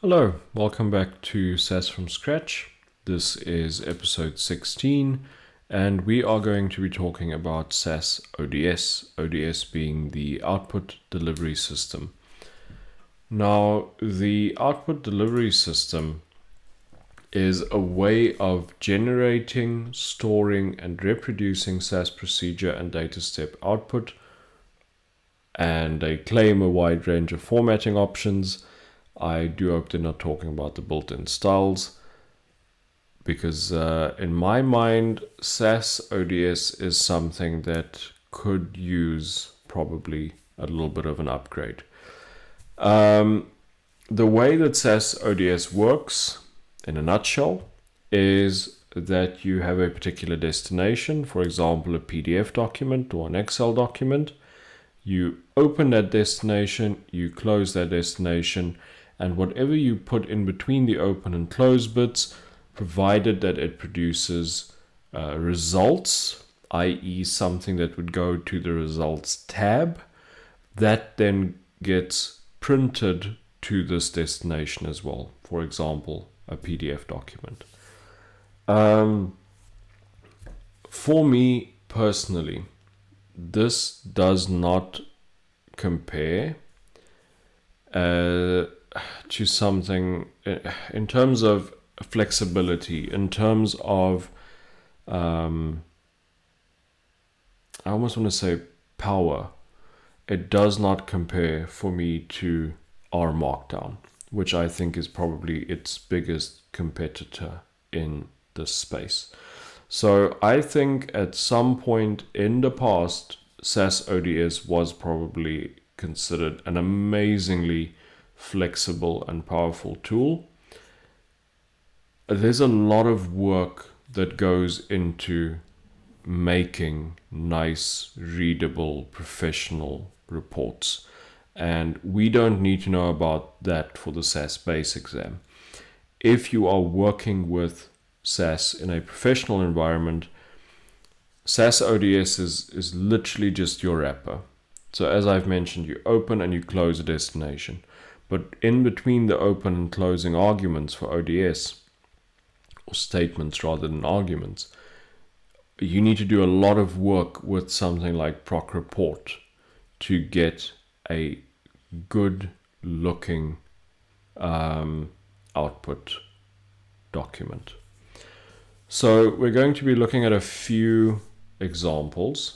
Hello, welcome back to SAS From Scratch. This is episode 16, and we are going to be talking about SAS ODS, ODS being the Output Delivery System. Now, the Output Delivery System is a way of generating, storing, and reproducing SAS procedure and data step output, and they claim a wide range of formatting options. I do hope they're not talking about the built-in styles, because in my mind, SAS ODS is something that could use probably a little bit of an upgrade. The way that SAS ODS works, in a nutshell, is that you have a particular destination, for example, a PDF document or an Excel document. You open that destination, you close that destination, and whatever you put in between the open and close bits, provided that it produces results, i.e. something that would go to the results tab, that then gets printed to this destination as well. For example, a PDF document. For me personally, this does not compare to something in terms of flexibility, in terms of I almost want to say power. It does not compare for me to R Markdown, which I think is probably its biggest competitor in this space. So I think at some point in the past, SAS ODS was probably considered an amazingly flexible and powerful tool. There's a lot of work that goes into making nice, readable, professional reports, and we don't need to know about that for the SAS base exam. If you are working with SAS in a professional environment, SAS ODS is literally just your wrapper. So as I've mentioned, you open and you close a destination. But in between the open and closing arguments for ODS, or statements rather than arguments, you need to do a lot of work with something like proc report to get a good looking output document. So we're going to be looking at a few examples.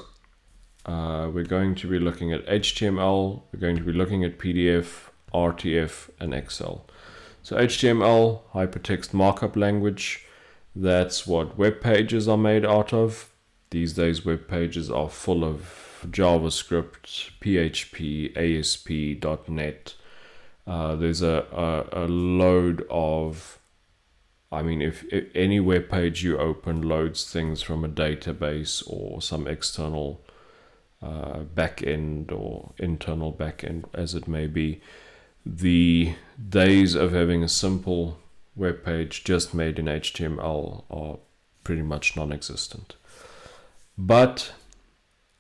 We're going to be looking at HTML, we're going to be looking at PDF, RTF, and Excel. So HTML, hypertext markup language, that's what web pages are made out of. These days web pages are full of JavaScript, PHP, ASP, .NET. There's a load of, if any web page you open loads things from a database or some external backend or internal backend, as it may be. The days of having a simple web page just made in HTML are pretty much non-existent. But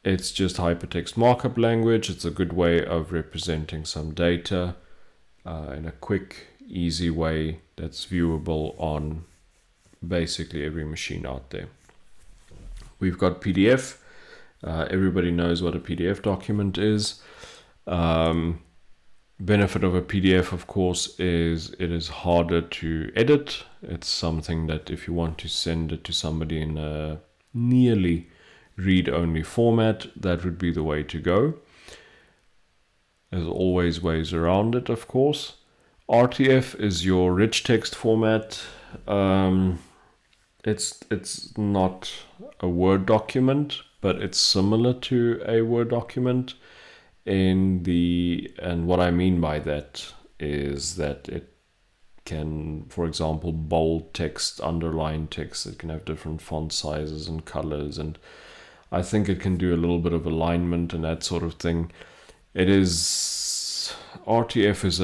it's just hypertext markup language. It's a good way of representing some data in a quick, easy way that's viewable on basically every machine out there. We've got PDF. Everybody knows what a PDF document is. Benefit of a PDF, of course, is it is harder to edit. It's something that if you want to send it to somebody in a nearly read-only format, that would be the way to go. There's always ways around it, of course. RTF is your rich text format. It's not a Word document, but it's similar to a Word document and what I mean by that is that it can, for example, bold text, underline text. It can have different font sizes and colors, and I think it can do a little bit of alignment and that sort of thing. RTF is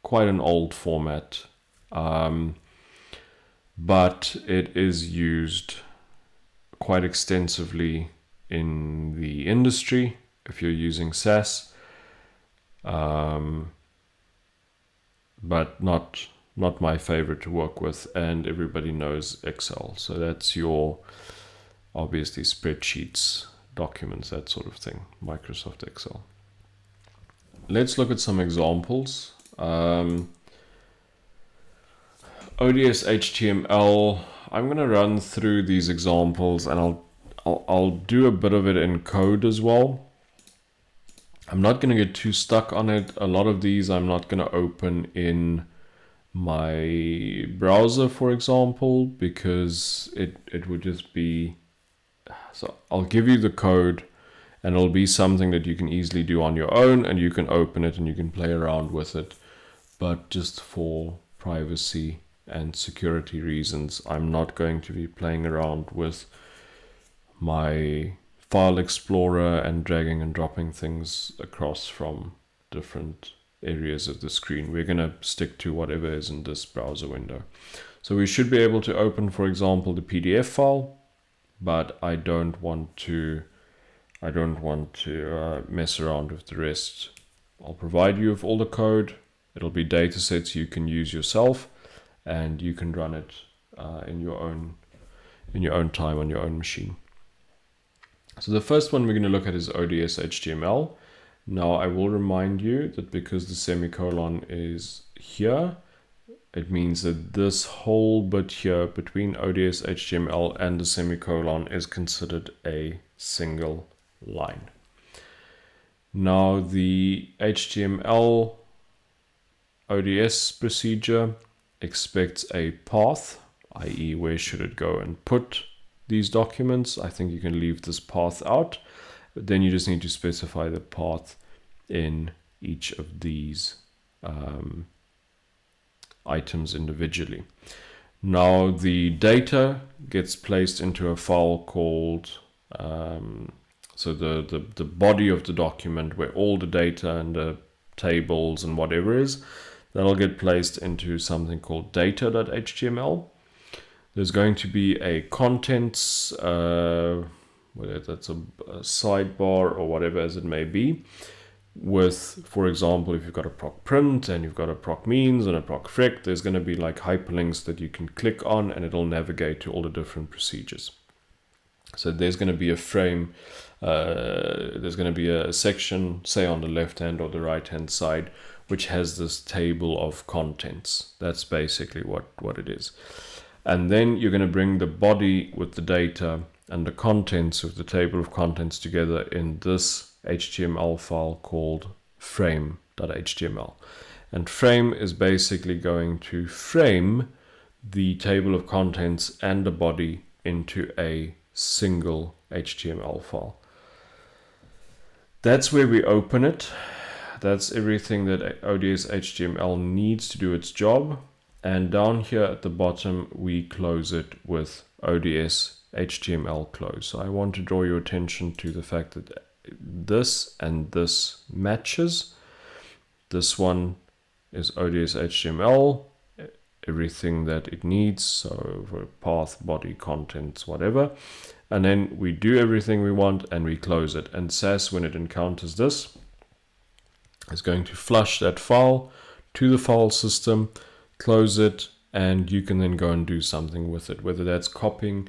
quite an old format, but it is used quite extensively in the industry. If you're using SAS, but not my favorite to work with, and everybody knows Excel. So that's your, obviously, spreadsheets, documents, that sort of thing, Microsoft Excel. Let's look at some examples. ODS HTML, I'm going to run through these examples, and I'll do a bit of it in code as well. I'm not going to get too stuck on it. A lot of these I'm not going to open in my browser, for example, because it would just be, so I'll give you the code, and it'll be something that you can easily do on your own, and you can open it and you can play around with it. But just for privacy and security reasons, I'm not going to be playing around with my file explorer and dragging and dropping things across from different areas of the screen. We're going to stick to whatever is in this browser window. So we should be able to open, for example, the PDF file, but I don't want to mess around with the rest. I'll provide you with all the code. It'll be data sets you can use yourself, and you can run it in your own time on your own machine. So the first one we're going to look at is ODS HTML. Now I will remind you that because the semicolon is here, it means that this whole bit here between ODS HTML and the semicolon is considered a single line. Now the HTML ODS procedure expects a path, i.e. where should it go and put these documents. I think you can leave this path out, but then you just need to specify the path in each of these items individually. Now the data gets placed into a file called, so the body of the document where all the data and the tables and whatever is, that'll get placed into something called data.html. There's going to be a contents, whether that's a sidebar or whatever as it may be, with, for example, if you've got a proc print and you've got a proc means and a proc fric, there's going to be like hyperlinks that you can click on and it'll navigate to all the different procedures. So there's going to be a frame, there's going to be a section, say on the left hand or the right hand side, which has this table of contents. That's basically what it is. And then you're going to bring the body with the data and the contents of the table of contents together in this HTML file called frame.html. And frame is basically going to frame the table of contents and the body into a single HTML file. That's where we open it. That's everything that ODS HTML needs to do its job. And down here at the bottom, we close it with ODS HTML close. So I want to draw your attention to the fact that this and this matches. This one is ODS HTML, everything that it needs, so for path, body, contents, whatever. And then we do everything we want and we close it. And SAS, when it encounters this, is going to flush that file to the file system, close it, and you can then go and do something with it, whether that's copying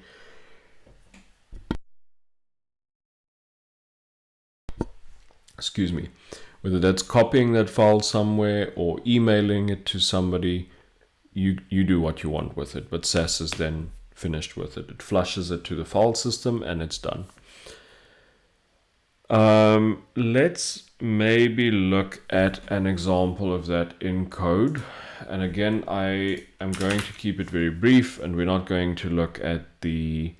whether that's copying that file somewhere or emailing it to somebody. You do what you want with it, but SAS is then finished with it. It flushes it to the file system and it's done. Let's maybe look at an example of that in code. And again, I am going to keep it very brief, and we're not going to look at the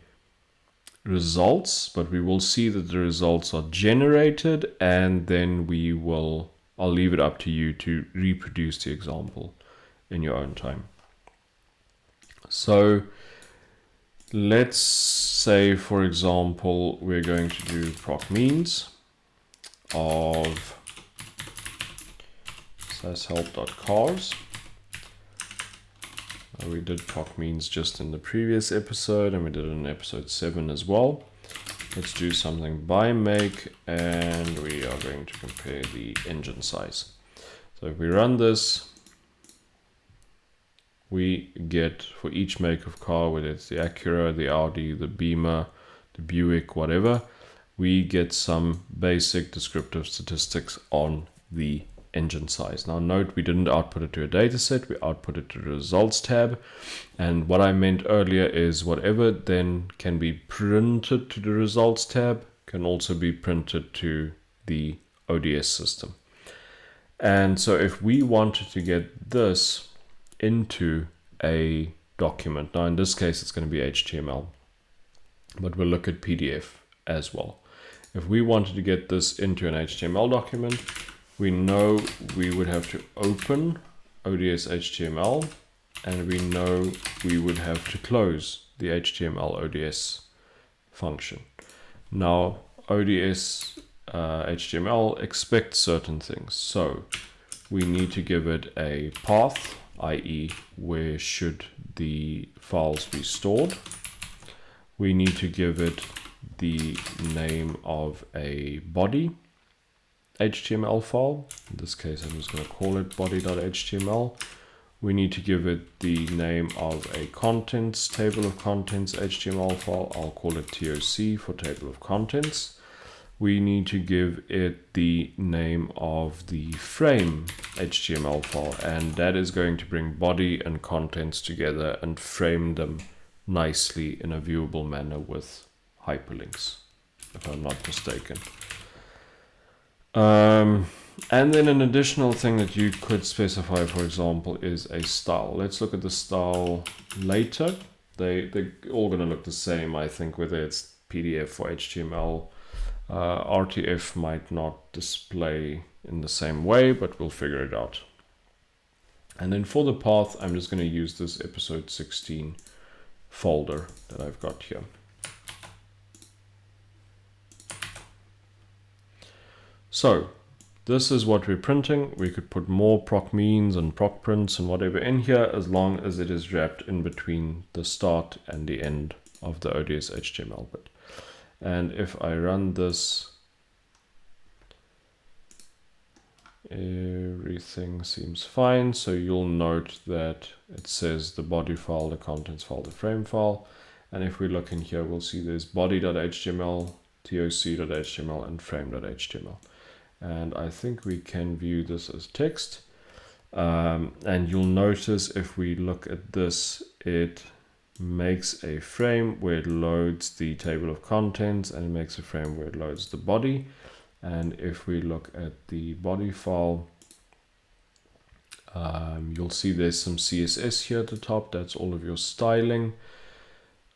results, but we will see that the results are generated, and then I'll leave it up to you to reproduce the example in your own time. So let's say, for example, we're going to do proc means of sashelp.cars. We did proc means just in the previous episode, and we did it in episode 7 as well. Let's do something by make, and we are going to compare the engine size. So if we run this, we get for each make of car, whether it's the Acura, the Audi, the Beamer, the Buick, whatever, we get some basic descriptive statistics on the engine size. Now note, we didn't output it to a data set, we output it to the results tab. And what I meant earlier is whatever then can be printed to the results tab can also be printed to the ODS system. And so if we wanted to get this into a document, now in this case it's going to be HTML, but we'll look at PDF as well. If we wanted to get this into an HTML document, we know we would have to open ODS HTML, and we know we would have to close the HTML ODS function. Now, ODS HTML expects certain things. So we need to give it a path, i.e. where should the files be stored. We need to give it the name of a body HTML file. In this case, I'm just going to call it body.html. We need to give it the name of a contents, table of contents HTML file. I'll call it TOC for table of contents. We need to give it the name of the frame HTML file, and that is going to bring body and contents together and frame them nicely in a viewable manner with hyperlinks, if I'm not mistaken. And then an additional thing that you could specify, for example, is a style. Let's look at the style later. They're all going to look the same, I think, whether it's PDF or HTML. RTF might not display in the same way, but we'll figure it out. And then for the path, I'm just going to use this episode 16 folder that I've got here. So this is what we're printing. We could put more proc means and proc prints and whatever in here, as long as it is wrapped in between the start and the end of the ODS HTML bit. And if I run this, everything seems fine. So you'll note that it says the body file, the contents file, the frame file. And if we look in here, we'll see there's body.html, toc.html, and frame.html. And I think we can view this as text. And you'll notice if we look at this, it makes a frame where it loads the table of contents, and it makes a frame where it loads the body. And if we look at the body file, you'll see there's some CSS here at the top. That's all of your styling.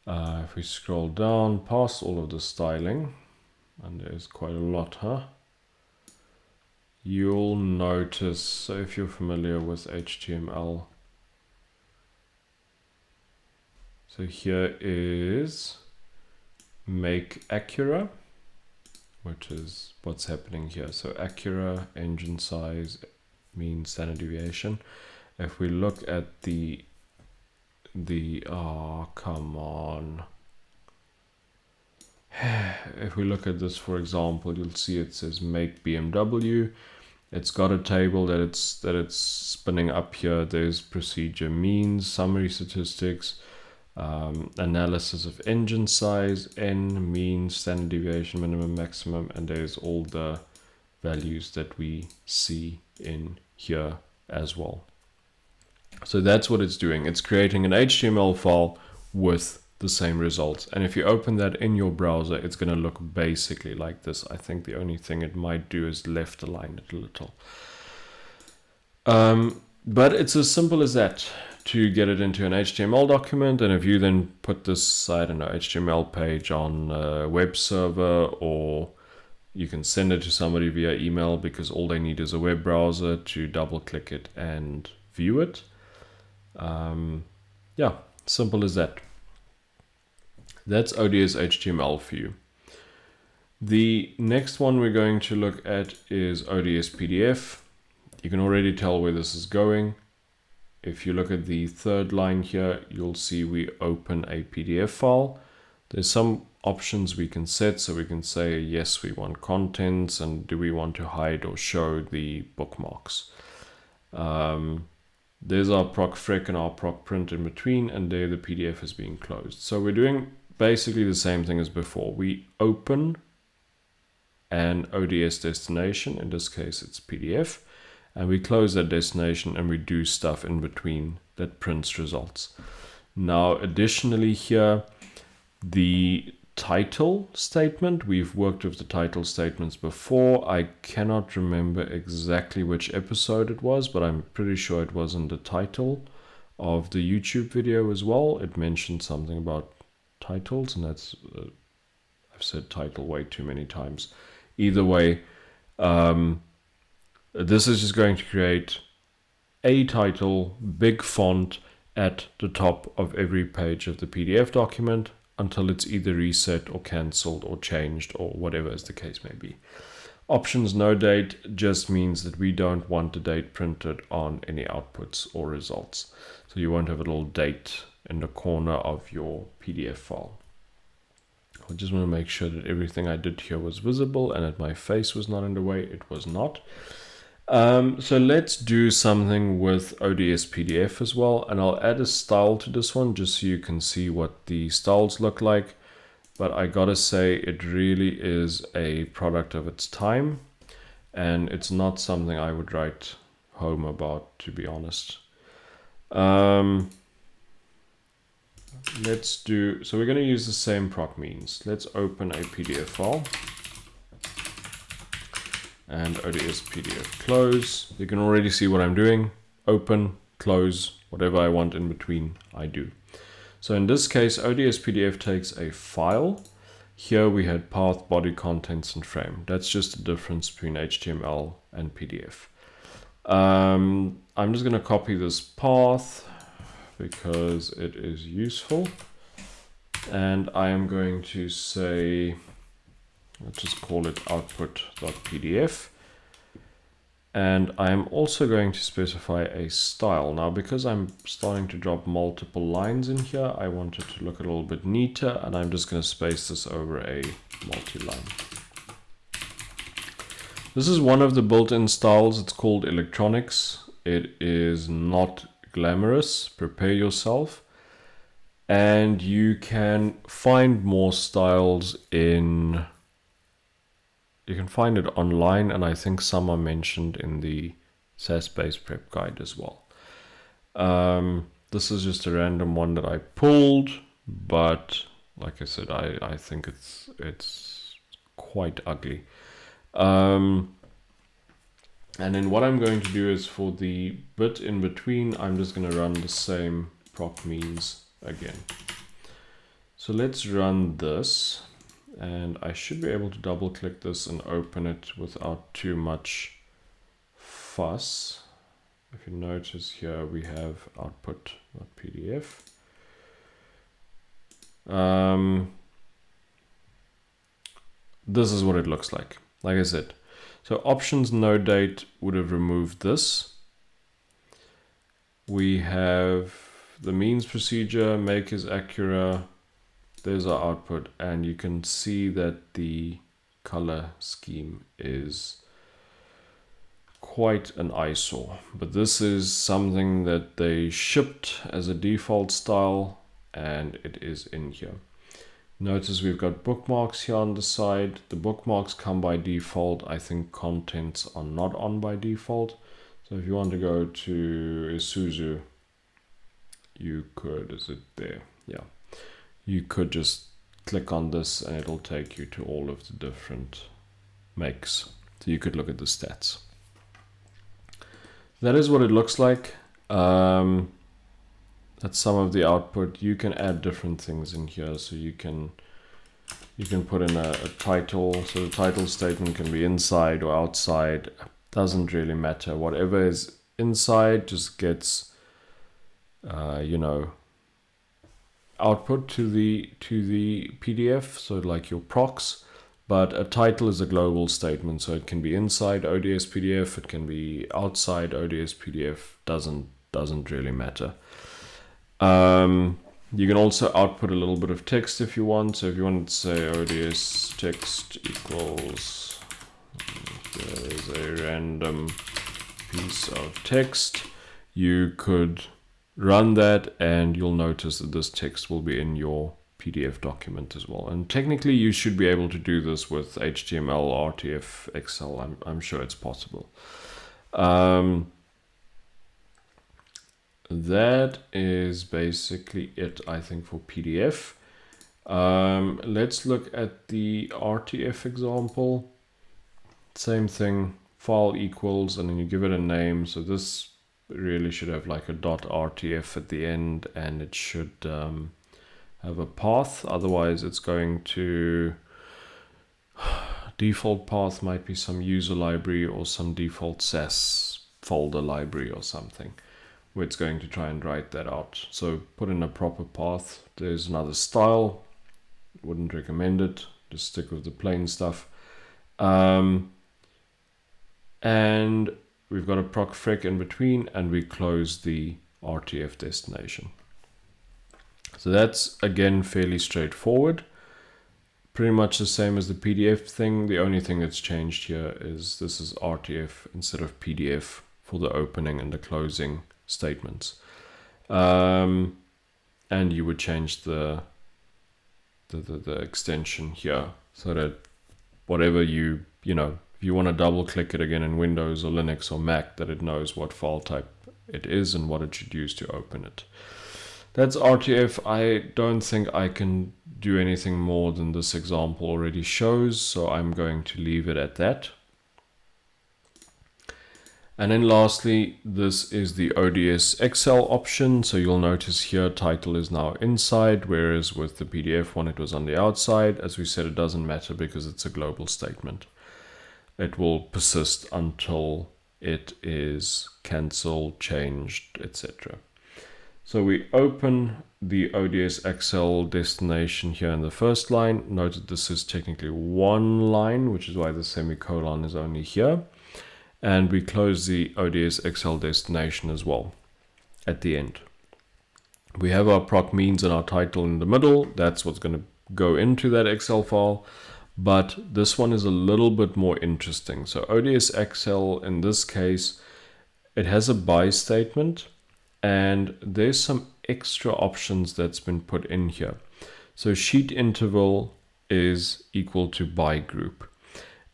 If we scroll down past all of the styling, and there's quite a lot, you'll notice, so if you're familiar with HTML, so here is make Acura, which is what's happening here. So Acura engine size means standard deviation. If we look at the come on. If we look at this, for example, you'll see it says make BMW. It's got a table that it's spinning up here. There's procedure means, summary statistics, analysis of engine size, N, mean, standard deviation, minimum, maximum, and there's all the values that we see in here as well. So that's what it's doing. It's creating an HTML file with the same results. And if you open that in your browser, it's going to look basically like this. I think the only thing it might do is left align it a little. But it's as simple as that to get it into an HTML document. And if you then put this, I don't know, HTML page on a web server, or you can send it to somebody via email, because all they need is a web browser to double click it and view it. Yeah, simple as that. That's ODS HTML for you. The next one we're going to look at is ODS PDF. You can already tell where this is going. If you look at the third line here, you'll see we open a PDF file. There's some options we can set. So we can say, yes, we want contents, and do we want to hide or show the bookmarks? There's our proc frec and our proc print in between, and there the PDF is being closed. So we're doing basically the same thing as before. We open an ODS destination, in this case it's PDF, and we close that destination and we do stuff in between that prints results. Now additionally here, the title statement, we've worked with the title statements before. I cannot remember exactly which episode it was, but I'm pretty sure it was in the title of the YouTube video as well. It mentioned something about titles, and that's I've said title way too many times. Either way, this is just going to create a title, big font at the top of every page of the PDF document until it's either reset or cancelled or changed or whatever as the case may be. Options no date just means that we don't want the date printed on any outputs or results. So you won't have a little date in the corner of your PDF file. I just want to make sure that everything I did here was visible and that my face was not in the way. It was not. So let's do something with ODS PDF as well, and I'll add a style to this one just so you can see what the styles look like. But I gotta say, it really is a product of its time, and it's not something I would write home about, to be honest. So we're going to use the same proc means. Let's open a PDF file and ODS PDF close. You can already see what I'm doing. Open, close, whatever I want in between, I do. So in this case, ODS PDF takes a file. Here we had path, body, contents, and frame. That's just the difference between HTML and PDF. I'm just going to copy this path because it is useful. And I am going to say, let's just call it output.pdf. And I'm also going to specify a style. Now, because I'm starting to drop multiple lines in here, I want it to look a little bit neater, and I'm just going to space this over a multi-line. This is one of the built-in styles. It's called electronics. It is not glamorous. Prepare yourself. And you can find more styles in... You can find it online, and I think some are mentioned in the SAS Base Prep Guide as well. This is just a random one that I pulled, but like I said, I think it's quite ugly. And then what I'm going to do is for the bit in between, I'm just going to run the same proc means again. So let's run this. And I should be able to double click this and open it without too much fuss. If you notice here, we have output.pdf. This is what it looks like. Like I said, so options no date would have removed this. We have the means procedure, make is accurate. There's our output, and you can see that the color scheme is quite an eyesore. But this is something that they shipped as a default style, and it is in here. Notice we've got bookmarks here on the side. The bookmarks come by default. I think contents are not on by default. So if you want to go to Isuzu, you could, is it there? Yeah. You could just click on this and it'll take you to all of the different makes. So you could look at the stats. That is what it looks like. That's some of the output. You can add different things in here. So you can put in a title. So the title statement can be inside or outside. Doesn't really matter. Whatever is inside just gets, output to the PDF, so like your procs. But a title is a global statement, so it can be inside ODS PDF, it can be outside ODS PDF, doesn't really matter. You can also output a little bit of text if you want. So if you want to say ODS text equals, there is a random piece of text, you could run that and you'll notice that this text will be in your PDF document as well. And technically you should be able to do this with HTML, RTF, Excel. I'm sure it's possible. That is basically it, I think, for PDF. Let's look at the RTF example. Same thing, file equals, and then you give it a name. So this really should have like a .rtf at the end, and it should have a path. Otherwise it's going to, default path might be some user library or some default SAS folder library or something, where it's going to try and write that out. So put in a proper path. There's another style, wouldn't recommend it, just stick with the plain stuff. And we've got a proc frec in between, and we close the RTF destination. So that's, again, fairly straightforward. Pretty much the same as the PDF thing. The only thing that's changed here is this is RTF instead of PDF for the opening and the closing statements. And you would change the extension here so that whatever you know, if you want to double click it again in Windows or Linux or Mac, that it knows what file type it is and what it should use to open it. That's RTF. I don't think I can do anything more than this example already shows, so I'm going to leave it at that. And then lastly, this is the ODS Excel option. So you'll notice here title is now inside, whereas with the PDF one it was on the outside. As we said, it doesn't matter because it's a global statement. It will persist until it is cancelled, changed, etc. So we open the ODS Excel destination here in the first line. Note that this is technically one line, which is why the semicolon is only here. And we close the ODS Excel destination as well at the end. We have our proc means and our title in the middle. That's what's going to go into that Excel file. But this one is a little bit more interesting. So ODS Excel, in this case, it has a by statement, and there's some extra options that's been put in here. So sheet interval is equal to by group.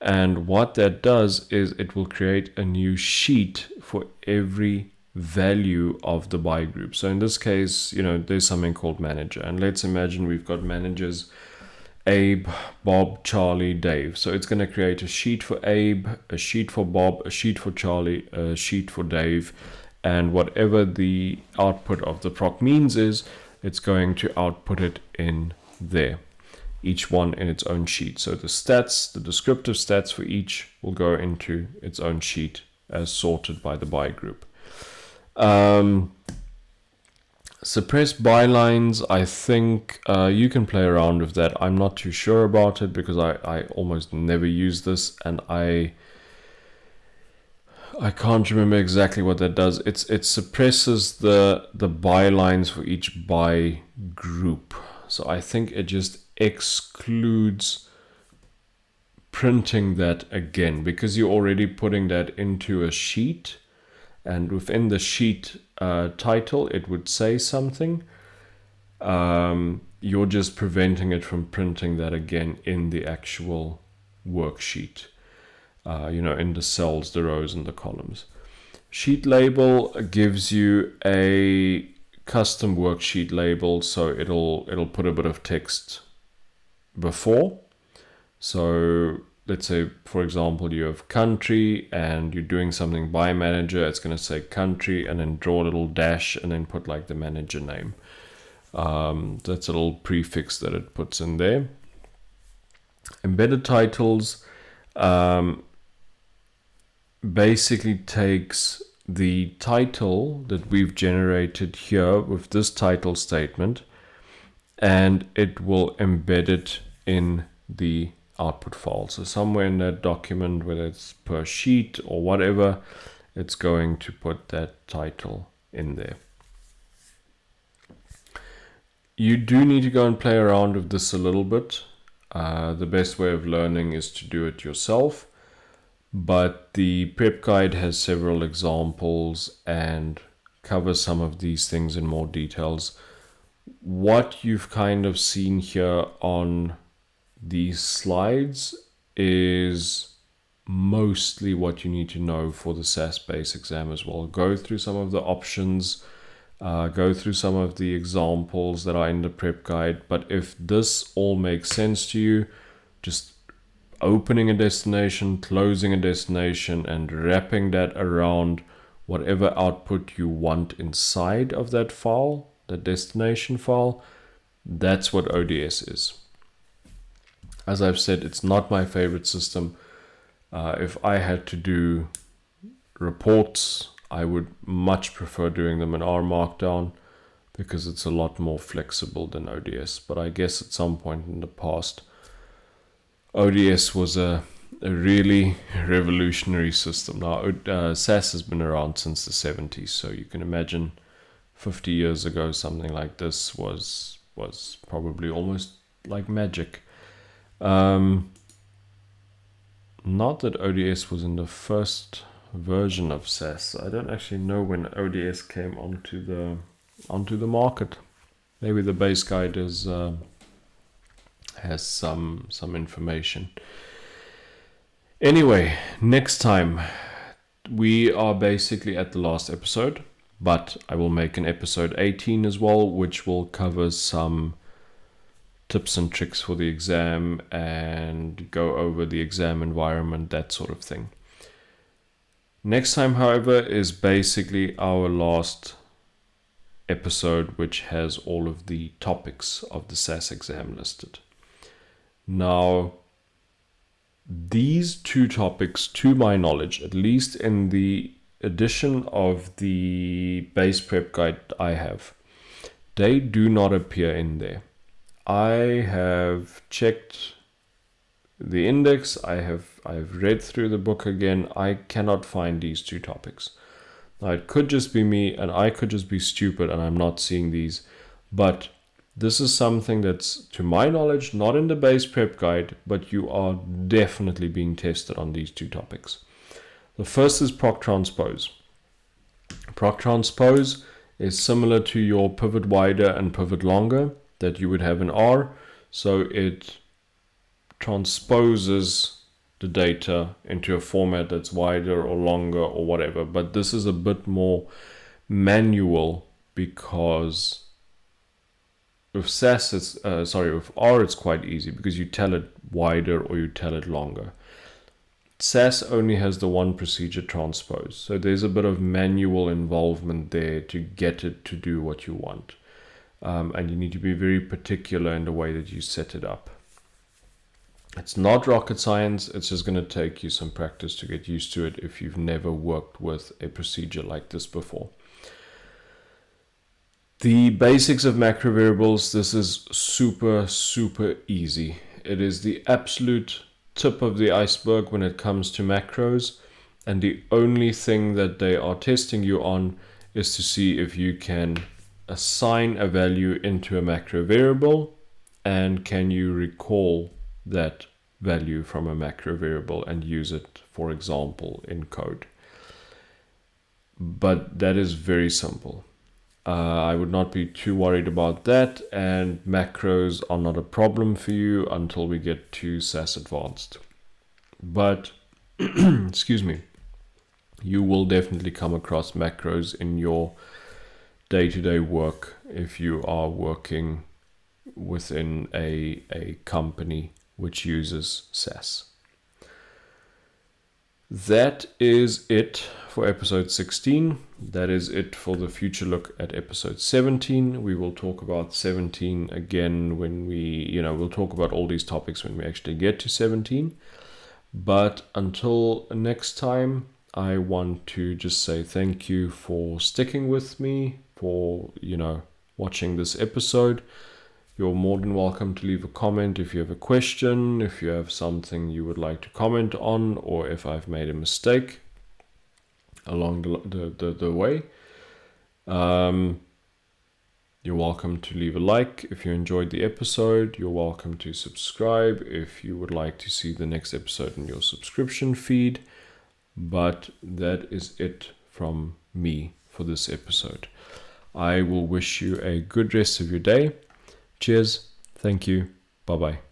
And what that does is it will create a new sheet for every value of the by group. So in this case, you know, there's something called manager. And let's imagine we've got managers Abe, Bob, Charlie, Dave. So it's going to create a sheet for Abe, a sheet for Bob, a sheet for Charlie, a sheet for Dave. And whatever the output of the proc means is, it's going to output it in there. Each one in its own sheet. So the stats, the descriptive stats for each will go into its own sheet as sorted by the by group. Suppress bylines, I think you can play around with that. I'm not too sure about it because I almost never use this, and I can't remember exactly what that does. It suppresses the bylines for each by group. So I think it just excludes printing that again, because you're already putting that into a sheet, and within the sheet title it would say something. You're just preventing it from printing that again in the actual worksheet, you know, in the cells, the rows and the columns. Sheet label gives you a custom worksheet label, so it'll put a bit of text before. So let's say, for example, you have country and you're doing something by manager. It's going to say country and then draw a little dash and then put like the manager name. That's a little prefix that it puts in there. Embedded titles basically takes the title that we've generated here with this title statement, and it will embed it in the output file. So somewhere in that document, whether it's per sheet or whatever, it's going to put that title in there. You do need to go and play around with this a little bit. The best way of learning is to do it yourself. But the prep guide has several examples and cover some of these things in more details. What you've kind of seen here on these slides is mostly what you need to know for the SAS base exam as well. Go through some of the options, go through some of the examples that are in the prep guide. But if this all makes sense to you, just opening a destination, closing a destination, and wrapping that around whatever output you want inside of that file, the destination file, that's what ODS is. As I've said, it's not my favorite system. If I had to do reports, I would much prefer doing them in R Markdown because it's a lot more flexible than ODS. But I guess at some point in the past, ODS was a really revolutionary system. Now, SAS has been around since the 70s, so you can imagine 50 years ago, something like this was probably almost like magic. Not that ODS was in the first version of SAS. I don't actually know when ODS came onto the market. Maybe the base guide has some information. Anyway, next time we are basically at the last episode, but I will make an episode 18 as well, which will cover some tips and tricks for the exam and go over the exam environment, that sort of thing. Next time, however, is basically our last episode, which has all of the topics of the SAS exam listed. Now, these two topics, to my knowledge, at least in the edition of the base prep guide I have, they do not appear in there. I have checked the index, I've read through the book again. I cannot find these two topics. Now, it could just be me and I could just be stupid and I'm not seeing these, but this is something that's, to my knowledge, not in the base prep guide, but you are definitely being tested on these two topics. The first is proc transpose. Proc transpose is similar to your pivot wider and pivot longer that you would have in R. So it transposes the data into a format that's wider or longer or whatever. But this is a bit more manual because with SAS, with R, it's quite easy because you tell it wider or you tell it longer. SAS only has the one procedure, transpose. So there's a bit of manual involvement there to get it to do what you want. And you need to be very particular in the way that you set it up. It's not rocket science. It's just going to take you some practice to get used to it if you've never worked with a procedure like this before. The basics of macro variables, this is super, super easy. It is the absolute tip of the iceberg when it comes to macros. And the only thing that they are testing you on is to see if you can assign a value into a macro variable and can you recall that value from a macro variable and use it, for example, in code. But that is very simple. I would not be too worried about that, and macros are not a problem for you until we get to SAS Advanced. But, excuse me, you will definitely come across macros in your day-to-day work if you are working within a company which uses SAS. That is it for episode 16. That is it for the future look at episode 17. We will talk about 17 again when we'll talk about all these topics when we actually get to 17. But until next time, I want to just say thank you for sticking with me, for, watching this episode. You're more than welcome to leave a comment if you have a question, if you have something you would like to comment on, or if I've made a mistake along the way. You're welcome to leave a like if you enjoyed the episode. You're welcome to subscribe if you would like to see the next episode in your subscription feed. But that is it from me for for this episode. I will wish you a good rest of your day. Cheers. Thank you. Bye-bye.